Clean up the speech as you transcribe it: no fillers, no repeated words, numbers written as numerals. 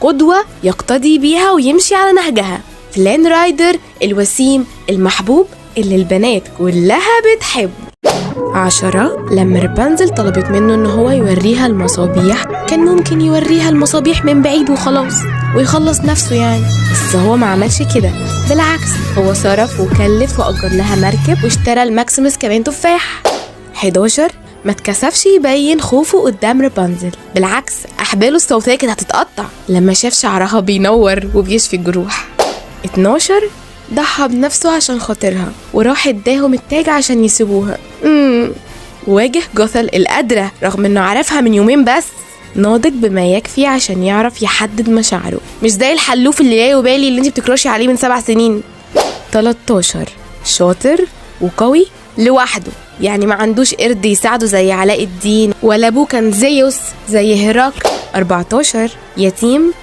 قدوة يقتدي بيها ويمشي على نهجها. فلان رايدر الوسيم المحبوب اللي البنات كلها بتحبه. 10. لما رابنزل طلبت منه ان هو يوريها المصابيح، كان ممكن يوريها المصابيح من بعيد وخلاص ويخلص نفسه يعني، بس هو ما عملش كده، بالعكس هو صرف وكلف وأجر لها مركب واشترى الماكسيموس كمان تفاح. 11. ما اتكسفش يبين خوفه قدام رابنزل، بالعكس أحباله الصوتية كانت هتتقطع لما شاف شعرها بينور وبيشفي الجروح. 12. ضحى بنفسه عشان خاطرها وراح اداهم التاج عشان يسيبوها. واجه جوثل القادرة رغم انه عرفها من يومين بس، ناضج بما يكفي عشان يعرف يحدد مشاعره، مش زي الحلوف اللي لا يبالي اللي انت بتكراشي عليه من 7 سنين. 13. شاطر وقوي لوحده، يعني ما عندوش قرد يساعده زي علاء الدين، ولا ابوه كان زيوس زي هيراكل. 14. يتيم